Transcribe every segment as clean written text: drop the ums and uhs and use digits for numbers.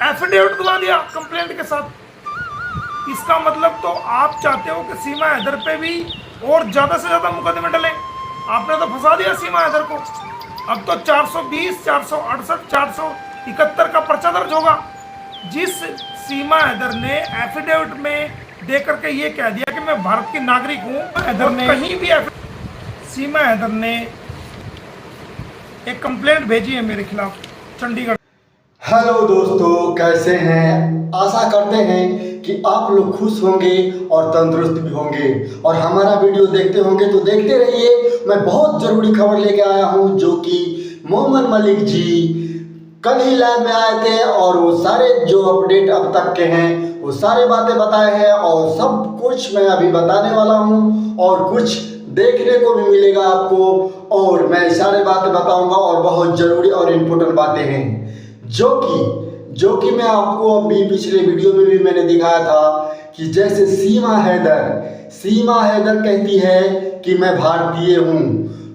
Affidavit दिला दिया complaint के साथ। इसका मतलब तो आप चाहते हो कि सीमा हैदर पे भी और ज़्यादा से ज़्यादा मुकदमे डले। आपने तो फंसा दिया सीमा हैदर को। अब तो 420, 468, 471 का पर्चा दर्ज होगा। जिस सीमा हैदर ने एफिडेविट में दे करके ये कह दिया कि मैं भारत की नागरिक हूँ, हैदर ने कहीं भी सीमा हैदर ने एक कंप्लेंट भेजी है मेरे खिलाफ चंडीगढ़। हेलो दोस्तों, कैसे हैं? आशा करते हैं कि आप लोग खुश होंगे और तंदुरुस्त भी होंगे और हमारा वीडियो देखते होंगे तो देखते रहिए। मैं बहुत ज़रूरी खबर लेके आया हूं जो कि मोहम्मद मलिक जी कल ही लाइव में आए थे और वो सारे जो अपडेट अब तक के हैं वो सारे बातें बताए हैं और सब कुछ मैं अभी बताने वाला हूं और कुछ देखने को भी मिलेगा आपको और मैं सारे बातें बताऊंगा और बहुत ज़रूरी और इम्पोर्टेंट बातें हैं जो कि मैं आपको अभी पिछले वीडियो में भी मैंने दिखाया था कि जैसे सीमा हैदर कहती है कि मैं भारतीय हूँ,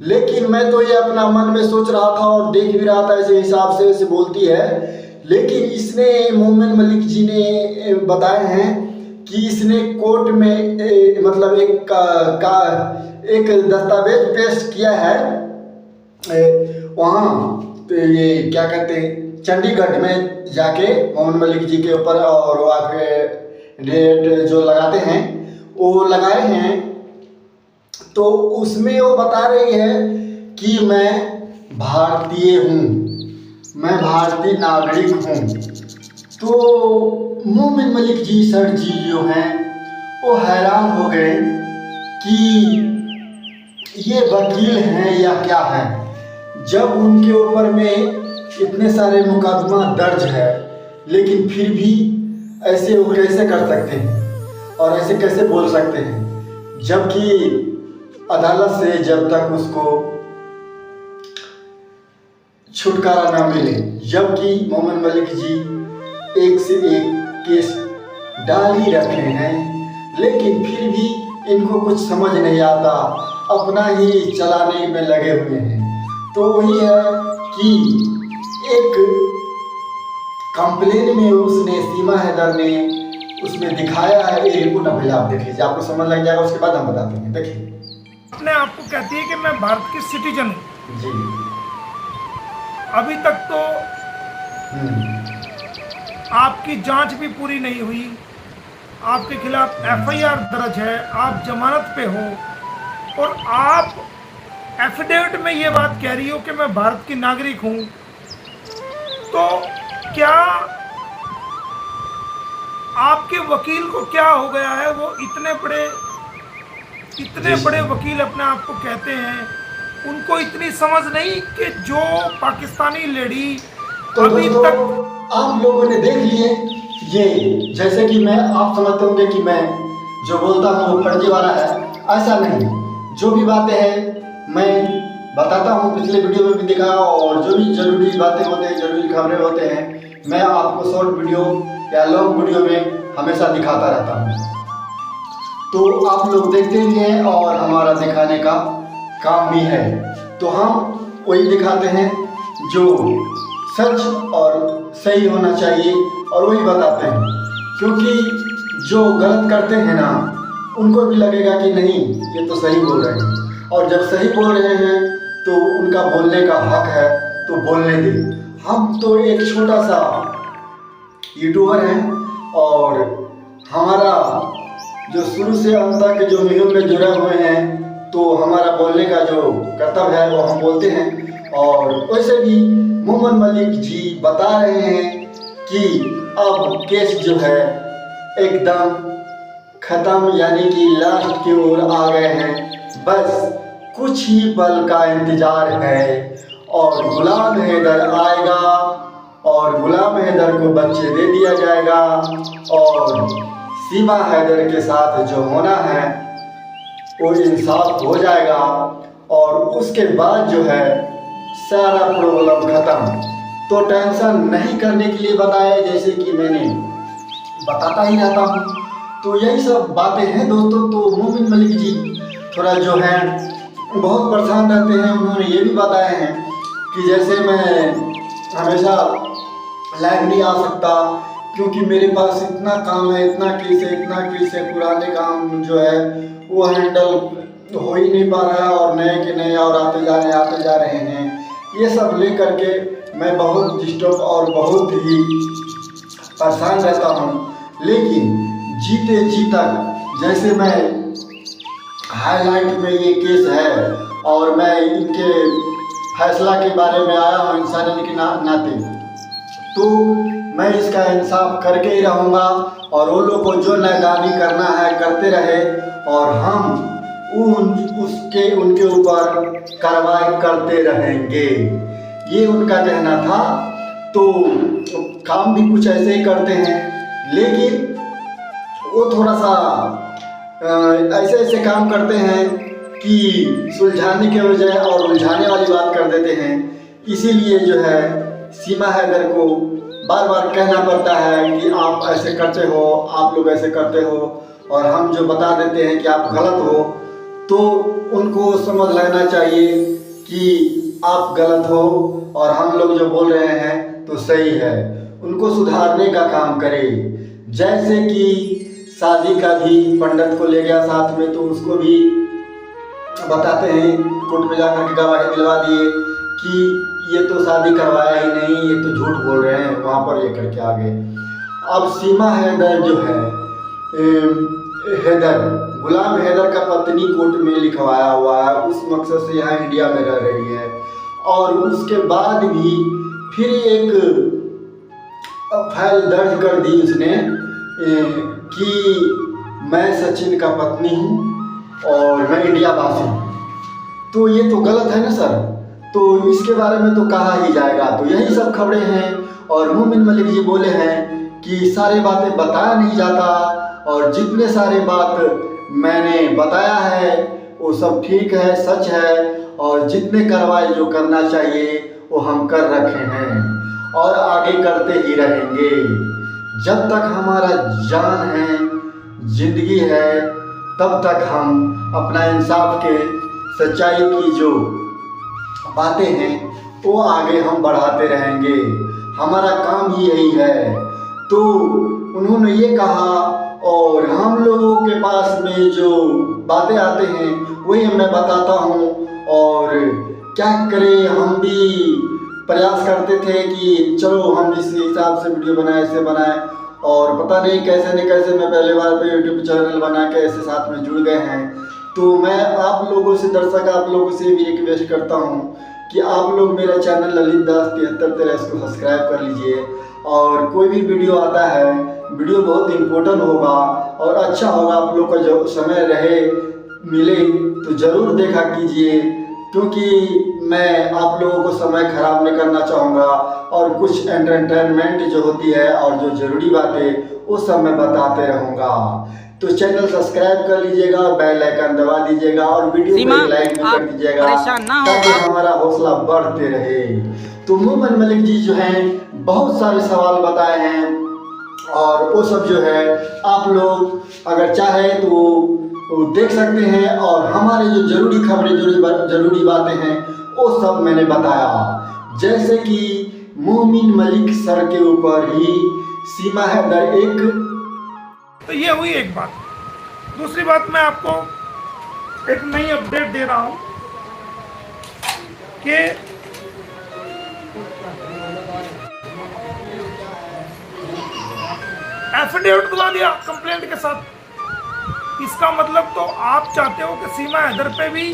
लेकिन मैं तो ये अपना मन में सोच रहा था और देख भी रहा था ऐसे हिसाब से ऐसे बोलती है, लेकिन इसने मोहम्मद मलिक जी ने बताए हैं कि इसने कोर्ट में मतलब एक दस्तावेज पेश किया है वहाँ तो ये क्या कहते हैं चंडीगढ़ में जाके मोहम्मद मलिक जी के ऊपर और वहाँ पे डेट जो लगाते हैं वो लगाए हैं। तो उसमें वो बता रही है कि मैं भारतीय हूँ, मैं भारतीय नागरिक हूँ। तो मोहम्मद मलिक जी सर जी जो हैं वो हैरान हो गए कि ये वकील हैं या क्या है, जब उनके ऊपर में इतने सारे मुकदमा दर्ज है लेकिन फिर भी ऐसे वो कैसे कर सकते हैं और ऐसे कैसे बोल सकते हैं, जबकि अदालत से जब तक उसको छुटकारा ना मिले, जबकि मोहम्मद मलिक जी एक से एक केस डाल ही रखे हैं लेकिन फिर भी इनको कुछ समझ नहीं आता, अपना ही चलाने में लगे हुए हैं। तो वही है कि एक कंप्लेन में उसने सीमा हैदर ने उसमें दिखाया है, ये रिपोर्ट पहले आप देखिए, आपको समझ लग जाएगा, उसके बाद हम बताते हैं। देखिए अपने आप को कहती है कि मैं भारत की सिटीजन हूँ जी। अभी तक तो आपकी जांच भी पूरी नहीं हुई, आपके खिलाफ एफआईआर दर्ज है, आप जमानत पे हो और आप एफिडेविट में ये बात कह रही हो कि मैं भारत की नागरिक हूं। तो क्या आपके वकील को क्या हो गया है? वो इतने बड़े वकील अपने आप को कहते हैं, उनको इतनी समझ नहीं कि जो पाकिस्तानी लेडी तो अभी तक आप लोगों ने देख लिए ये, जैसे कि मैं आप समझते होंगे कि मैं जो बोलता हूँ वो फर्जी वाला है, ऐसा नहीं। जो भी बातें हैं मैं बताता हूँ, पिछले वीडियो में भी दिखाया और जो भी जरूरी बातें होते हैं, जरूरी खबरें होते हैं, मैं आपको शॉर्ट वीडियो या लॉन्ग वीडियो में हमेशा दिखाता रहता हूँ। तो आप लोग देखते ही हैं और हमारा दिखाने का काम भी है, तो हम वही दिखाते हैं जो सच और सही होना चाहिए और वही बताते हैं, क्योंकि जो गलत करते हैं ना उनको भी लगेगा कि नहीं ये तो सही बोल रहे हैं, और जब सही बोल रहे हैं तो उनका बोलने का हक है तो बोलने दें। हम तो एक छोटा सा यूट्यूबर हैं और हमारा जो शुरू से अंत तक जो मुहिम में जुड़े हुए हैं, तो हमारा बोलने का जो कर्तव्य है वो हम बोलते हैं। और वैसे भी मोहम्मद मलिक जी बता रहे हैं कि अब केस जो है एकदम ख़त्म, यानी कि लास्ट की ओर आ गए हैं, बस कुछ ही पल का इंतज़ार है और गुलाम हैदर आएगा और गुलाम हैदर को बच्चे दे दिया जाएगा और सीमा हैदर के साथ जो होना है वो इंसाफ हो जाएगा और उसके बाद जो है सारा प्रॉब्लम ख़त्म। तो टेंशन नहीं करने के लिए बताया, जैसे कि मैंने बताता ही रहता हूँ। तो यही सब बातें हैं दोस्तों। तो मोहम्मद मलिक जी थोड़ा जो है बहुत परेशान रहते हैं। उन्होंने ये भी बताए हैं कि जैसे मैं हमेशा लाइव नहीं आ सकता, क्योंकि मेरे पास इतना काम है, इतना केस है, पुराने काम जो है वो हैंडल हो ही नहीं पा रहा है, और नए के नए और आते जा रहे हैं। ये सब लेकर के मैं बहुत डिस्टर्ब और बहुत ही परेशान रहता हूँ। लेकिन जीते जी तक, जैसे मैं हाईलाइट में ये केस है और मैं इनके फैसला के बारे में आया हूँ इंसानियत के नाते, तो मैं इसका इंसाफ करके ही रहूँगा, और वो लोग को जो नादानी करना है करते रहे, और हम उनके ऊपर कार्रवाई करते रहेंगे। ये उनका कहना था। तो काम भी कुछ ऐसे ही करते हैं, लेकिन वो थोड़ा सा ऐसे काम करते हैं कि सुलझाने के बजाय और उलझाने वाली बात कर देते हैं। इसीलिए जो है सीमा हैदर को बार बार कहना पड़ता है कि आप ऐसे करते हो, आप लोग ऐसे करते हो, और हम जो बता देते हैं कि आप गलत हो, तो उनको समझ लेना चाहिए कि आप गलत हो और हम लोग जो बोल रहे हैं तो सही है। उनको सुधारने का काम करें। जैसे कि शादी का भी पंडित को ले गया साथ में, तो उसको भी बताते हैं, कोर्ट में जाकर के गवाही दिलवा दिए कि ये तो शादी करवाया ही नहीं, ये तो झूठ बोल रहे हैं, वहाँ पर ये करके आ गए। अब सीमा हैदर जो है, गुलाम हैदर का पत्नी कोर्ट में लिखवाया हुआ है, उस मकसद से यहाँ इंडिया में रह रही है, और उसके बाद भी फिर एक फाइल दर्ज कर दी उसने कि मैं सचिन का पत्नी हूँ और मैं इंडिया वासी हूँ। तो ये तो गलत है ना सर, तो इसके बारे में तो कहा ही जाएगा। तो यही सब खबरें हैं, और मोमिन मलिक जी बोले हैं कि सारी बातें बताया नहीं जाता, और जितने सारे बात मैंने बताया है वो सब ठीक है, सच है, और जितने कार्रवाई जो करना चाहिए वो हम कर रखे हैं और आगे करते ही रहेंगे। जब तक हमारा जान है, जिंदगी है, तब तक हम अपना इंसाफ के सच्चाई की जो बातें हैं वो आगे हम बढ़ाते रहेंगे। हमारा काम ही यही है। तो उन्होंने ये कहा, और हम लोगों के पास में जो बातें आते हैं वही मैं बताता हूँ, और क्या करें, हम भी प्रयास करते थे कि चलो हम इस हिसाब से वीडियो बनाए, ऐसे बनाए, और पता नहीं कैसे न कैसे मैं पहले बार पे यूट्यूब चैनल बना के ऐसे साथ में जुड़ गए हैं। तो मैं आप लोगों से, दर्शक आप लोगों से भी रिक्वेस्ट करता हूँ कि आप लोग मेरा चैनल ललित दास 7313 इसको सब्सक्राइब कर लीजिए, और कोई भी वीडियो आता है, वीडियो बहुत इम्पोर्टेंट होगा और अच्छा होगा, आप लोग का जो समय रहे मिले तो ज़रूर देखा कीजिए, क्योंकि मैं आप लोगों को समय ख़राब नहीं करना चाहूँगा, और कुछ एंटरटेनमेंट जो होती है और जो ज़रूरी बातें वो सब मैं बताते रहूँगा। तो चैनल सब्सक्राइब कर लीजिएगा, बेल आइकन दबा दीजिएगा, और वीडियो को लाइक भी कर दीजिएगा, ताकि हमारा हौसला बढ़ते रहे। तो मोमिन मलिक जी जो हैं बहुत सारे सवाल बताए हैं, और वो सब जो है आप लोग अगर चाहे तो वो देख सकते हैं, और हमारे जो ज़रूरी खबरें, ज़रूरी बातें हैं वो सब मैंने बताया। जैसे कि मोमिन मलिक सर के ऊपर ही सीमा हैदर एक, तो ये हुई एक बात। दूसरी बात, मैं आपको एक नई अपडेट दे रहा हूं कि एफिडेविट दिला दिया कंप्लेंट के साथ। इसका मतलब तो आप चाहते हो कि सीमा हैदर पे भी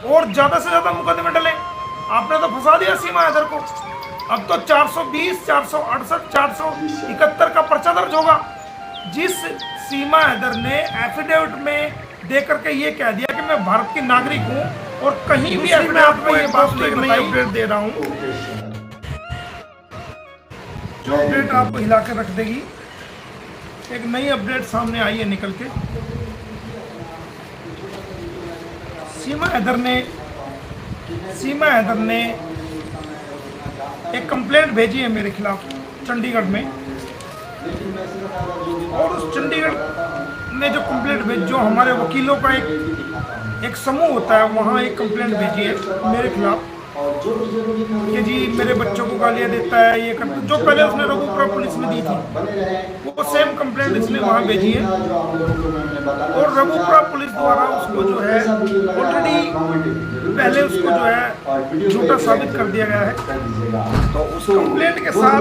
और ज़्यादा से ज़्यादा मुकदमे डलें। आपने तो फंसा दिया सीमा हैदर को। अब तो 420, 468, 471 का पर्चा दर्ज होगा। जिस सीमा हैदर ने एफिडेविट में दे करके ये कह दिया कि मैं भारत की नागरिक हूँ, और कहीं भी मैं आपको ये बात नहीं अपडेट दे रहा हूँ जो अपडेट आपको हिला कर रख देगी। एक नई अपडेट सामने आई है निकल के। सीमा हैदर ने एक कंप्लेंट भेजी है मेरे खिलाफ चंडीगढ़ में, और उस चंडीगढ़ में जो कंप्लेंट भेज, जो हमारे वकीलों का एक समूह होता है, वहाँ एक कंप्लेंट भेजी है मेरे खिलाफ। और जो भी जरूरी खबरें कि जी मेरे बच्चों को गालियाँ देता है, ये करता है, जो पहले उसने रघुपुरा पुलिस में दी थी बने रहे, वो सेम कंप्लेंट इसने वहाँ भेजी है जो आप लोगों को मैंने बताना और रघुपुरा पुलिस द्वारा उसको जो है ऑलरेडी पहले उसको जो है झूठा साबित कर दिया गया है। तो उस कंप्लेंट के साथ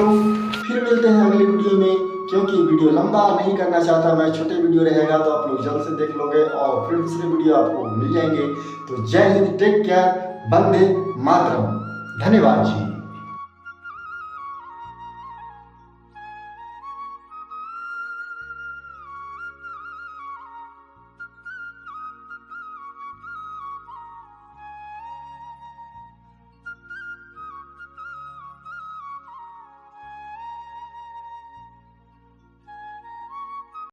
फिर मिलते हैं अगली वीडियो में, क्योंकि वीडियो लंबा नहीं करना चाहता मैं, छोटे वीडियो रहेगा तो आप लोग जल्द से देख लोगे और फिर दूसरे वीडियो आपको मिल जाएंगे। तो जय हिंद, टेक केयर, वंदे मातरम, धन्यवाद जी।